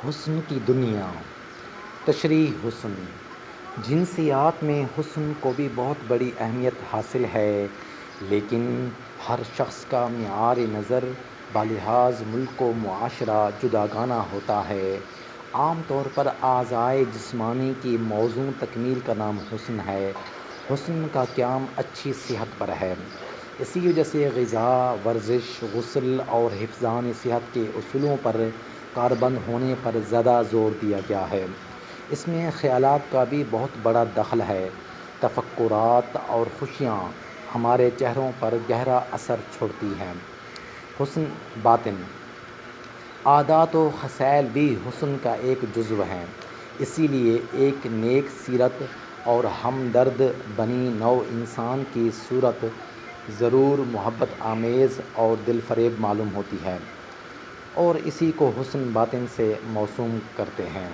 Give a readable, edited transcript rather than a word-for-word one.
حسن کی دنیا، تشریح حسن۔ جنسیات میں حسن کو بھی بہت بڑی اہمیت حاصل ہے، لیکن ہر شخص کا معیار نظر بلحاظ ملک و معاشرہ جداگانہ ہوتا ہے۔ عام طور پر اعضائے جسمانی کی موزوں تکمیل کا نام حسن ہے۔ حسن کا قیام اچھی صحت پر ہے۔ اسی وجہ سے غذا، ورزش، غسل اور حفظان صحت کے اصولوں پر کاربند ہونے پر زیادہ زور دیا گیا ہے۔ اس میں خیالات کا بھی بہت بڑا دخل ہے۔ تفکرات اور خوشیاں ہمارے چہروں پر گہرا اثر چھوڑتی ہیں۔ حسن باطن، عادات و خصال بھی حسن کا ایک جزو ہیں۔ اسی لیے ایک نیک سیرت اور ہمدرد بنی نوع انسان کی صورت ضرور محبت آمیز اور دل فریب معلوم ہوتی ہے، اور اسی کو حسن باطن سے موسوم کرتے ہیں۔